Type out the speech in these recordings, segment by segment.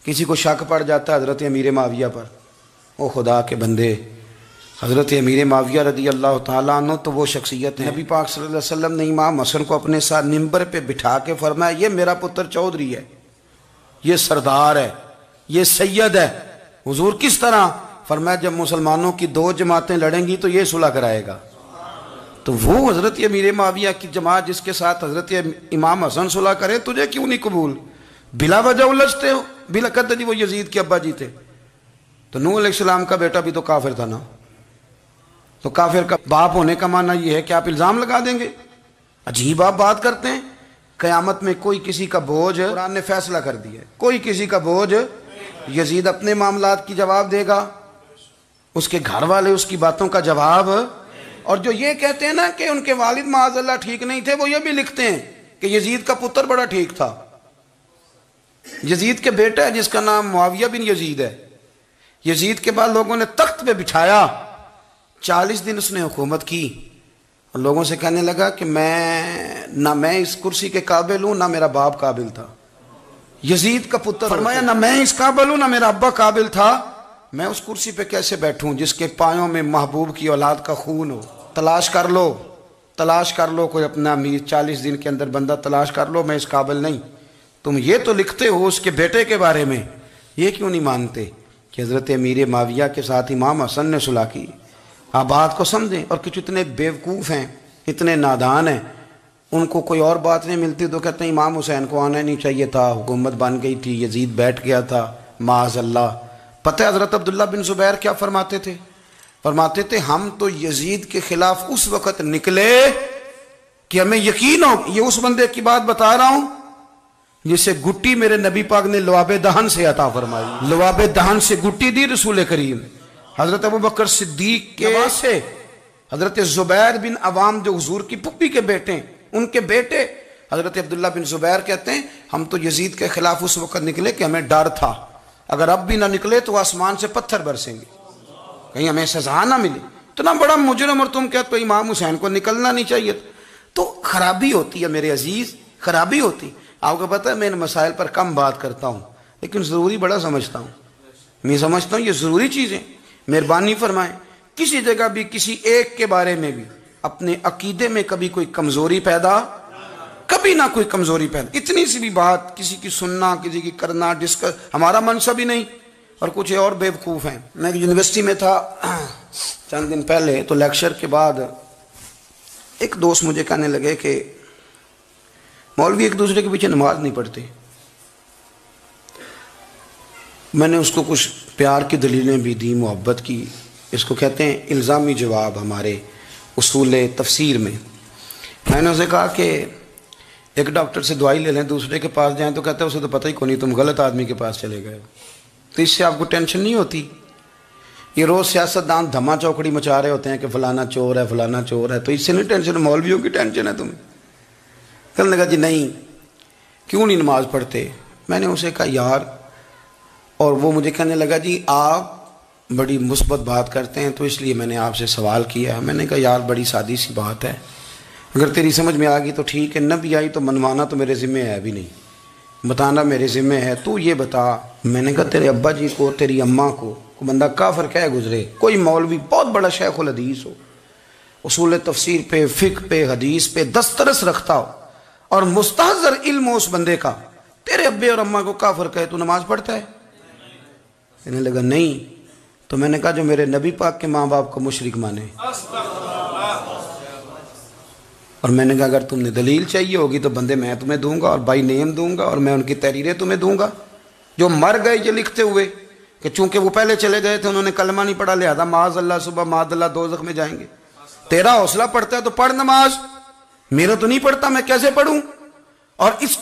किसी को शक पड़ जाता है हज़रत अमीर माविया पर, ओ खुदा के बंदे, हज़रत अमीर माविया रदी अल्लाह ताला अन्हु तो वो शख्सियत है। नबी पाक सल्लल्लाहु अलैहि वसल्लम ने इमाम हसन को अपने साथ मिंबर पे बिठा के फरमाया, ये मेरा पुत्र चौधरी है, ये सरदार है, ये सैयद है। हुजूर किस तरह? फरमाया जब मुसलमानों की दो जमातें लड़ेंगी तो ये सुलह कराएगा। तो वो हज़रत अमीर माविया की जमात जिसके साथ हज़रत इमाम हसन सुलह करे, तुझे क्यों नहीं कबूल? बिला वजह उलझते हो। बिला कहते जी वो यजीद के अब्बा जी थे, तो नूह अलैहिस्सलाम का बेटा भी तो काफिर था ना, तो काफिर का बाप होने का माना ये है कि आप इल्ज़ाम लगा देंगे। अजीब आप बात करते हैं। क़यामत में कोई किसी का बोझ, कुरान ने फैसला कर दिया, कोई किसी का बोझ, यजीद अपने मामलात की जवाब देगा, उसके घर वाले उसकी बातों का जवाब। और जो ये कहते हैं ना कि उनके वालिद माअज़ल्लाह ठीक नहीं थे, वो ये भी लिखते हैं कि यजीद का पुत्र बड़ा ठीक था। यजीद के बेटा है जिसका नाम मुआविया बिन यजीद है। यजीद के बाद लोगों ने तख्त पे बिठाया, 40 दिन उसने हुकूमत की और लोगों से कहने लगा कि मैं इस कुर्सी के काबिल हूं, ना मेरा बाप काबिल था। यजीद का पुत्र फरमाया, ना मैं इस काबिल हूं, ना मेरा अब्बा काबिल था, मैं उस कुर्सी पे कैसे बैठूं जिसके पायों में महबूब की औलाद का खून हो। तलाश कर लो कोई अपना अमीर, 40 दिन के अंदर बंदा तलाश कर लो, मैं इस काबिल नहीं। तुम ये तो लिखते हो उसके बेटे के बारे में, ये क्यों नहीं मानते कि हज़रत अमीर माविया के साथ इमाम हसन ने सुलह की? आप बात को समझें। और कुछ इतने बेवकूफ़ हैं, इतने नादान हैं, उनको कोई और बात नहीं मिलती तो कहते हैं इमाम हुसैन को आना नहीं चाहिए था, हुकूमत बन गई थी, यजीद बैठ गया था, माअज़ल्लाह। पता है हज़रत अब्दुल्ला बिन ज़ुबैर क्या फरमाते थे? फरमाते थे हम तो यजीद के खिलाफ उस वक़्त निकले कि हमें यकीन हो, ये उस बंदे की बात बता रहा हूँ जिसे गुट्टी मेरे नबी पाक ने लुआबे दहन से अता फरमाई। लुआबे दहन से गुट्टी दी रसूल करीम। हजरत अबू बकर सिद्दीक के से हजरत ज़ुबैर बिन अवाम जो हुजूर की पुप्पी के बेटे, उनके बेटे हजरत अब्दुल्ला बिन ज़ुबैर कहते हैं हम तो यजीद के खिलाफ उस वक़्त निकले कि हमें डर था, अगर अब भी ना निकले तो आसमान से पत्थर बरसेंगे, कहीं हमें सजा ना मिले। इतना बड़ा मुजरिम और तुम कहते हो इमाम हुसैन को निकलना नहीं चाहिए। तो खराबी होती है मेरे अजीज, खराबी होती। आपको पता है मैं इन मसाइल पर कम बात करता हूँ, लेकिन ज़रूरी बड़ा समझता हूँ। मैं समझता हूँ ये ज़रूरी चीज़ें। मेहरबानी फरमाएं, किसी जगह भी किसी एक के बारे में भी अपने अकीदे में कभी कोई कमज़ोरी पैदा, कभी ना कोई कमज़ोरी पैदा। इतनी सी भी बात किसी की सुनना, किसी की करना, डिस्कस, हमारा मनसब ही नहीं। और कुछ और बेवकूफ़ हैं। मैं यूनिवर्सिटी में था चंद दिन पहले, तो लेक्चर के बाद एक दोस्त मुझे कहने लगे कि मौलवी एक दूसरे के पीछे नमाज नहीं पढ़ते। मैंने उसको कुछ प्यार की दलीलें भी दी, मोहब्बत की। इसको कहते हैं इल्ज़ामी जवाब हमारे उसूल तफसीर में। मैंने उसे कहा कि एक डॉक्टर से दवाई ले लें, दूसरे के पास जाएं तो कहते हैं उसे तो पता ही को नहीं, तुम गलत आदमी के पास चले गए। तो इससे आपको टेंशन नहीं होती? ये रोज़ सियासतदान धमा चौकड़ी मचा रहे होते हैं कि फलाना चोर है, फलाना चोर है, तो इससे नहीं टेंशन, मौलवियों की टेंशन है तुम्हें। कहने लगा जी नहीं, क्यों नहीं नमाज पढ़ते? मैंने उसे कहा यार, और वो मुझे कहने लगा जी आप बड़ी मुस्बत बात करते हैं तो इसलिए मैंने आपसे सवाल किया है। मैंने कहा यार बड़ी सादी सी बात है, अगर तेरी समझ में आ गई तो ठीक है, न भी आई तो मनवाना तो मेरे ज़िम्मे है भी नहीं, बताना मेरे ज़िम्मे है। तू ये बता, मैंने कहा तेरे अब्बा जी को, तेरी अम्मा को बंदा काफिर कह गुजरे, कोई मौलवी बहुत बड़ा शेखुल हदीस हो, उसूल तफसीर पे, फ़िक़्ह पे, हदीस पे दस्तरस रखता हो और मुस्तहज़र इल्म हो उस बंदे का, तेरे अब्बे और अम्मा को काफिर कहे, तू नमाज पढ़ता है? कहने लगा नहीं। तो मैंने कहा जो मेरे नबी पाक के माँ बाप को मुशरिक माने। और मैंने कहा अगर तुमने दलील चाहिए होगी तो बंदे मैं तुम्हें दूंगा और बाई नेम दूंगा और मैं उनकी तहरीरें तुम्हें दूंगा। जो मर गए ये लिखते हुए कि चूंकि वो पहले चले गए थे, उन्होंने कलमा नहीं पढ़ा, लिहाजा माज़अल्लाह सुबह माज़अल्लाह दोज़ख में जाएंगे। तेरा हौसला पढ़ता है तो पढ़ नमाज, मेरा तो नहीं पढ़ता, मैं कैसे पढ़ूं? और इस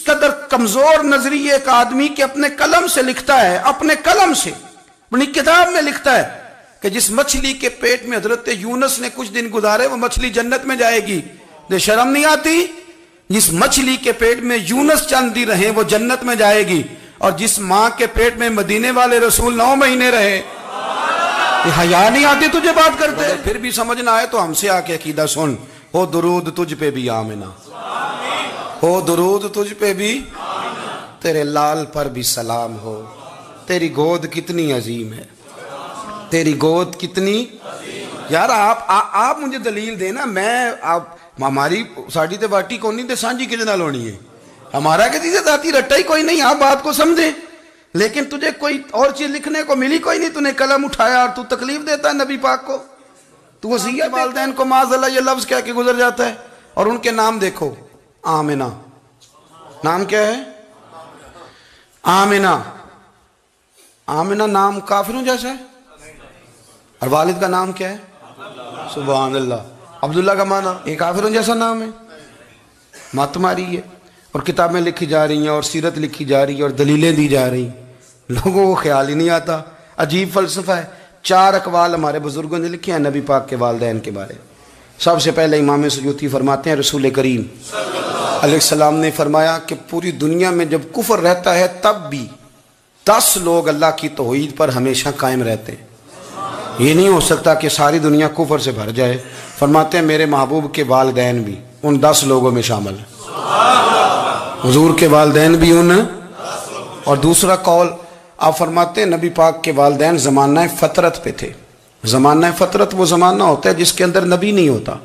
कदर कमजोर नजरिए एक आदमी के अपने कलम से लिखता है, अपने कलम से अपनी किताब में लिखता है कि जिस मछली के पेट में हजरत यूनुस ने कुछ दिन गुजारे वो मछली जन्नत में जाएगी। तो शर्म नहीं आती? जिस मछली के पेट में यूनुस चंद दिन रहे वो जन्नत में जाएगी, और जिस माँ के पेट में मदीने वाले रसूल 9 महीने रहे, हया नहीं आती तुझे बात करते? फिर भी समझ ना आए तो हमसे आके अकीदा सुन। हो दुरूद तुझ पे भी आमिना, हो दुरूद तुझ पे भी। तेरे लाल पर भी सलाम हो, तेरी गोद कितनी अजीम है, तेरी गोद कितनी। यार आप मुझे दलील देना, मैं आप हमारी साड़ी ते बाटी कौन नहीं ते सांझी किदे नाल होनी है, हमारा किसी से जाती रट्टा ही कोई नहीं। आप बात को समझे, लेकिन तुझे कोई और चीज लिखने को मिली कोई नहीं, तूने कलम उठाया और तू तकलीफ देता है नबी पाक को। तू वसीयत वालिदैन को माज़अल्लाह ये लफ्ज कह के गुजर जाता है। और उनके नाम देखो, आमिना, नाम क्या है? आमिना। आमिना नाम काफिरों जैसा है। और वालिद का नाम क्या है? सुभान अल्लाह। अब्दुल्ला का माना एक काफिरों जैसा नाम है। मत मारी है। और किताबें लिखी जा रही हैं और सीरत लिखी जा रही है और दलीलें दी जा रही, लोगों को ख्याल ही नहीं आता। अजीब फलसफा है। 4 अकवाल हमारे बुजुर्गों ने लिखे हैं नबी पाक के वालिदैन के बारे में। सबसे पहले इमाम सयूती फरमाते हैं रसूल करीम अलैहिस्सलाम ने फरमाया कि पूरी दुनिया में जब कुफर रहता है तब भी 10 लोग अल्लाह की तौहीद पर हमेशा कायम रहते हैं। ये नहीं हो सकता कि सारी दुनिया कुफर से भर जाए। फरमाते हैं मेरे महबूब के वालिदैन भी उन 10 लोगों में शामिल है, हुजूर के वालिदैन भी उन। और दूसरा कौल आप फरमाते हैं नबी पाक के वालिदैन ज़माना फ़तरत पे थे। ज़माना फ़तरत वो ज़माना होता है जिसके अंदर नबी नहीं होता,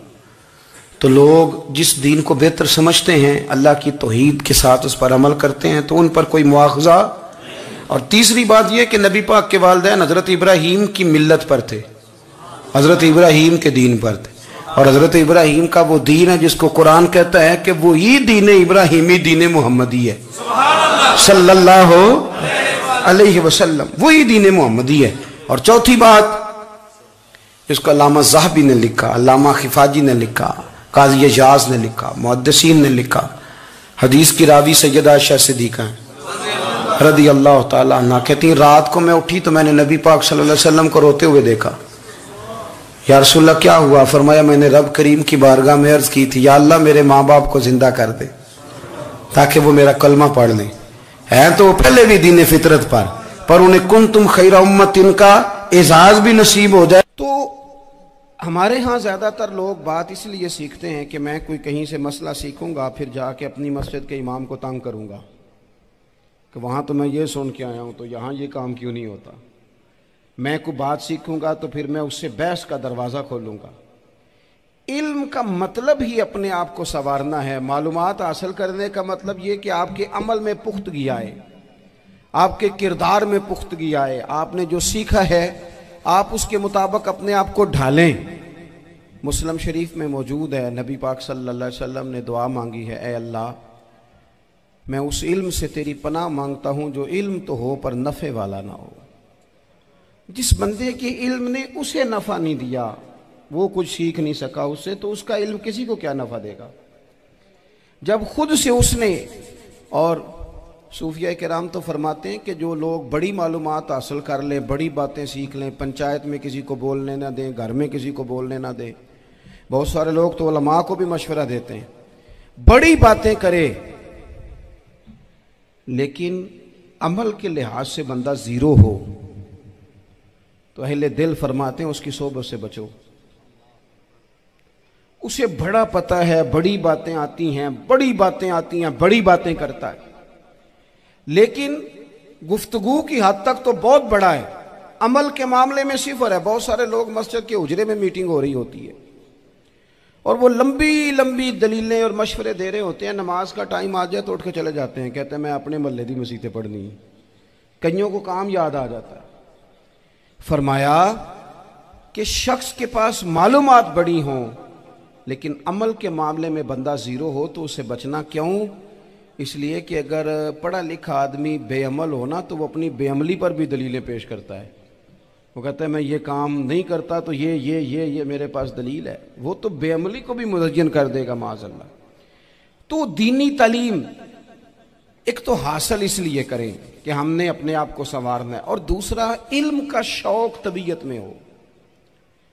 तो लोग जिस दीन को बेहतर समझते हैं, अल्लाह की तौहीद के साथ उस पर अमल करते हैं, तो उन पर कोई मुआखज़ा। और तीसरी बात यह कि नबी पाक के वालिदैन हज़रत इब्राहीम की मिल्लत पर थे, हज़रत इब्राहीम के दीन पर थे। और हज़रत इब्राहीम का वो दीन है जिसको कुरान कहता है कि वो ही दीन इब्राहीमी दीन मुहम्मदी है सल्लल्लाहु अलैहि वसल्लम, वही दीन मुहम्मदी है। और चौथी बात, इसको अल्लामा ज़हबी ने लिखा, अल्लामा खिफाजी ने लिखा, काज़ी एजाज ने लिखा, मुहद्दिसीन ने लिखा। हदीस की रावी सैयदा आयशा सिद्दीक़ा रज़ी अल्लाह ताला अन्हा कहती हैं रात को मैं उठी तो मैंने नबी पाक सल्लल्लाहु अलैहि वसल्लम को रोते हुए देखा। या रसूलल्लाह क्या हुआ? फरमाया मैंने रब करीम की बारगाह में अर्ज़ की थी, या अल्लाह मेरे माँ बाप को जिंदा कर दे ताकि वो मेरा कलमा पढ़ लें। है तो पहले भी दीन फितरत पर उन्हें कुंतुम खैरा उम्मतिन का एजाज भी नसीब हो जाए। तो हमारे यहाँ ज़्यादातर लोग बात इसलिए सीखते हैं कि मैं कोई कहीं से मसला सीखूंगा फिर जाके अपनी मस्जिद के इमाम को तंग करूंगा कि वहाँ तो मैं ये सुन के आया हूँ तो यहाँ ये काम क्यों नहीं होता। मैं कोई बात सीखूंगा तो फिर मैं उससे बहस का दरवाज़ा खोलूँगा। इल्म का मतलब ही अपने आप को संवारना है। मालूमात हासिल करने का मतलब ये कि आपके अमल में पुख्तगी आए, आपके किरदार में पुख्तगी आए, आपने जो सीखा है आप उसके मुताबिक अपने आप को ढालें। मुस्लिम शरीफ में मौजूद है नबी पाक सल्लल्लाहु अलैहि वसल्लम ने दुआ मांगी है, ए अल्लाह मैं उस इल्म से तेरी पनाह मांगता हूँ जो इल्म तो हो पर नफ़े वाला ना हो। जिस बंदे के इल्म ने उसे नफ़ा नहीं दिया, वो कुछ सीख नहीं सका उससे, तो उसका इल्म किसी को क्या नफ़ा देगा। जब खुद से उसने, और सूफिया किराम तो फरमाते हैं कि जो लोग बड़ी मालूमात हासिल कर लें, बड़ी बातें सीख लें, पंचायत में किसी को बोलने ना दें, घर में किसी को बोलने ना दें। बहुत सारे लोग तो उलमा को भी मशवरा देते हैं, बड़ी बातें करे, लेकिन अमल के लिहाज से बंदा ज़ीरो हो तो अहले दिल फरमाते हैं उसकी सोबत से बचो। उसे बड़ा पता है, बड़ी बातें आती हैं, बड़ी बातें आती हैं, बड़ी बातें करता है, लेकिन गुफ्तगू की हद तक तो बहुत बड़ा है, अमल के मामले में सिफर है। बहुत सारे लोग मस्जिद के हुजरे में मीटिंग हो रही होती है और वो लंबी लंबी दलीलें और मशवरे दे रहे होते हैं, नमाज का टाइम आ जाए तो उठ के चले जाते हैं, कहते हैं मैं अपने महल्ले दी मसीतें पढ़नी है। कईयों को काम याद आ जाता है। फरमाया कि शख्स के पास मालूमात बड़ी हों लेकिन अमल के मामले में बंदा ज़ीरो हो तो उससे बचना क्यों? इसलिए कि अगर पढ़ा लिखा आदमी बेअमल हो ना तो वो अपनी बेअमली पर भी दलीलें पेश करता है। वो कहता है मैं ये काम नहीं करता तो ये मेरे पास दलील है। वो तो बेअमली को भी मुज़य्यन कर देगा माज़अल्लाह। तो दीनी तालीम एक तो हासिल इसलिए करें कि हमने अपने आप को संवारना है, और दूसरा इल्म का शौक तबीयत में हो।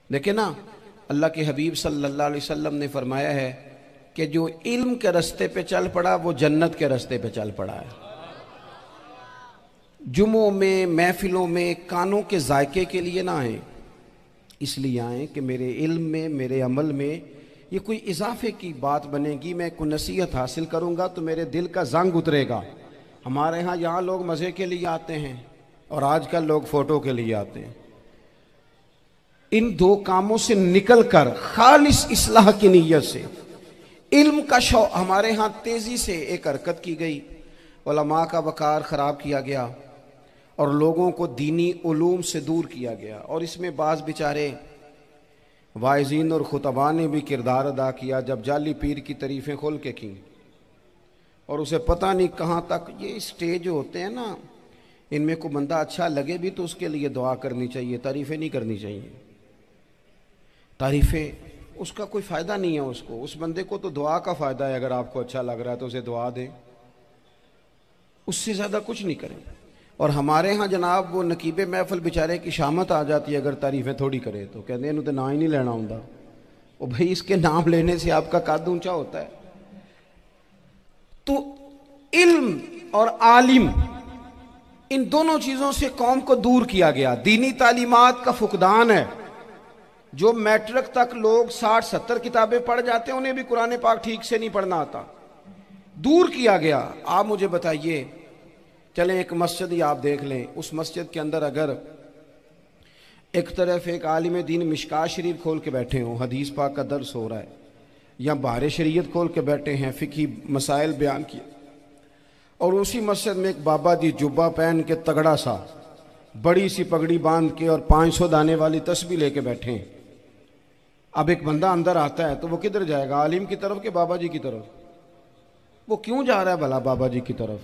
देखे ना, अल्लाह के हबीब सल्लल्लाहु अलैहि वसल्लम ने फरमाया है कि जो इल्म के रास्ते पे चल पड़ा वो जन्नत के रास्ते पे चल पड़ा है। जुमों में, महफिलों में कानों के जायके के लिए ना आए, इसलिए आए कि मेरे इल्म में, मेरे अमल में ये कोई इजाफे की बात बनेगी, मैं कोई नसीहत हासिल करूंगा तो मेरे दिल का जंग उतरेगा। हमारे यहाँ लोग मज़े के लिए आते हैं और आजकल लोग फ़ोटो के लिए आते हैं। इन दो कामों से निकलकर खालिस इस्लाह की नीयत से इल्म का शौक, हमारे यहाँ तेज़ी से एक हरकत की गई, उलमा का वक़ार ख़राब किया गया और लोगों को दीनी उलूम से दूर किया गया। और इसमें बाज़ बेचारे वाइज़ीन और खुतबा ने भी किरदार अदा किया, जब जाली पीर की तारीफ़ें खोल के की और उसे पता नहीं कहाँ तक। ये स्टेज होते हैं ना, इनमें को बंदा अच्छा लगे भी तो उसके लिए दुआ करनी चाहिए, तारीफ़ें नहीं करनी चाहिए। तारीफ़ें उसका कोई फ़ायदा नहीं है, उसको, उस बंदे को तो दुआ का फ़ायदा है। अगर आपको अच्छा लग रहा है तो उसे दुआ दें, उससे ज़्यादा कुछ नहीं करें। और हमारे यहाँ जनाब वो नकीबे महफिल बेचारे की शामत आ जाती है अगर तारीफ़ें थोड़ी करे तो, कहते हैं इन्हों तो ना ही नहीं लेना होता। वो भाई इसके नाम लेने से आपका कद ऊंचा होता है। तो इल्म और आलिम, इन दोनों चीज़ों से कौम को दूर किया गया। दीनी तालीमात का फुकदान है। जो मैट्रिक तक लोग 60-70 किताबें पढ़ जाते हैं उन्हें भी कुरान पाक ठीक से नहीं पढ़ना आता, दूर किया गया। आप मुझे बताइए, चलें एक मस्जिद ही आप देख लें, उस मस्जिद के अंदर अगर एक तरफ एक आलिम दीन मिशकात शरीफ खोल के बैठे हों, हदीस पाक का दर्स हो रहा है, या बाहर शरीयत खोल के बैठे हैं, फ़िक़ही मसाइल बयान किए, और उसी मस्जिद में एक बाबा जी जुब्बा पहन के तगड़ा सा बड़ी सी पगड़ी बांध के और 500 दाने वाली तस्बीह लेके बैठे हैं। अब एक बंदा अंदर आता है तो वो किधर जाएगा, आलिम की तरफ के बाबा जी की तरफ? वो क्यों जा रहा है भला बाबा जी की तरफ?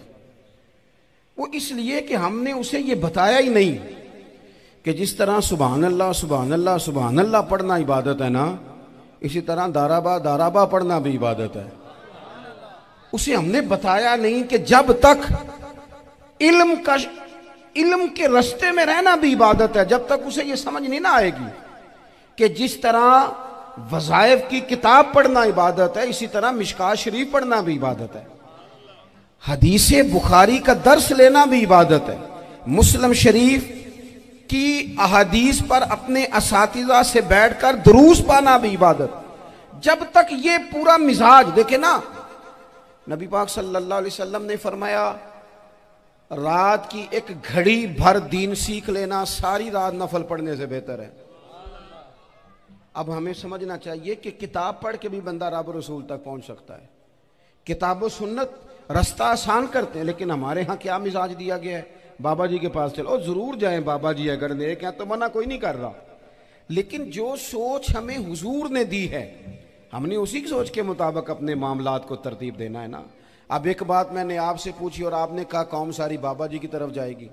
वो इसलिए कि हमने उसे ये बताया ही नहीं कि जिस तरह सुभान अल्लाह सुभान अल्लाह सुभान अल्लाह पढ़ना इबादत है ना, इसी तरह दाराबा दाराबा पढ़ना भी इबादत है। उसे हमने बताया नहीं कि जब तक इल्म के रास्ते में रहना भी इबादत है, जब तक उसे ये समझ नहीं ना आएगी कि जिस तरह वज़ाइफ की किताब पढ़ना इबादत है, इसी तरह मिशकात शरीफ पढ़ना भी इबादत है, हदीस बुखारी का दर्स लेना भी इबादत है, मुस्लिम शरीफ की अहादीस पर अपने असातिज़ा से बैठकर दुरूस पाना भी इबादत। जब तक ये पूरा मिजाज देखे ना, नबी पाक सल्लल्लाहु अलैहि वसल्लम ने फरमाया रात की एक घड़ी भर दीन सीख लेना सारी रात नफल पढ़ने से बेहतर है। अब हमें समझना चाहिए कि किताब पढ़ के भी बंदा रब रसूल तक पहुंच सकता है। किताब व सुन्नत रास्ता आसान करते हैं, लेकिन हमारे यहाँ क्या मिजाज दिया गया है, बाबा जी के पास चलो, जरूर जाएं बाबा जी अगर नेक हैं तो, मना कोई नहीं कर रहा, लेकिन जो सोच हमें हुजूर ने दी है हमने उसी की सोच के मुताबिक अपने मामलात को तरतीब देना है ना। अब एक बात मैंने आपसे पूछी और आपने कहा कौम सारी बाबा जी की तरफ जाएगी।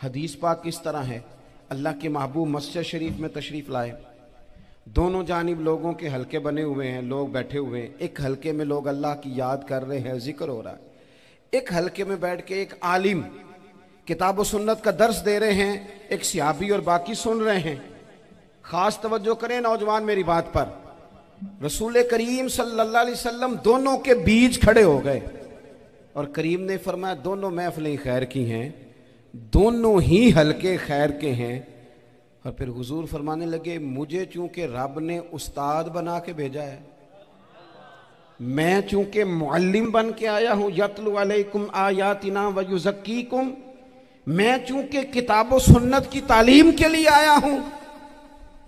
हदीस पाक किस तरह है, अल्लाह के महबूब मस्जिद शरीफ में तशरीफ़ लाए, दोनों जानिब लोगों के हलके बने हुए हैं, लोग बैठे हुए हैं, एक हलके में लोग अल्लाह की याद कर रहे हैं, जिक्र हो रहा है, एक हलके में बैठ के एक आलिम किताब व सुन्नत का दर्स दे रहे हैं, एक सिहाबी और बाकी सुन रहे हैं। खास तवज्जो करें नौजवान मेरी बात पर, रसूल करीम सल्लल्लाहु अलैहि वसल्लम दोनों के बीच खड़े हो गए और करीम ने फरमाया दोनों महफिलें खैर की हैं, दोनों ही हलके खैर के हैं। और फिर हुजूर फरमाने लगे मुझे चूंकि रब ने उस्ताद बना के भेजा है, मैं चूंकि मुअल्लिम बन के आया हूं, यतलु अलैकुम आयातिना व युज़क्कीकुम, मैं चूंकि किताब व सुन्नत की तालीम के लिए आया हूं।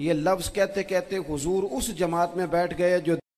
ये लफ्ज़ कहते कहते हुजूर उस जमात में बैठ गए जो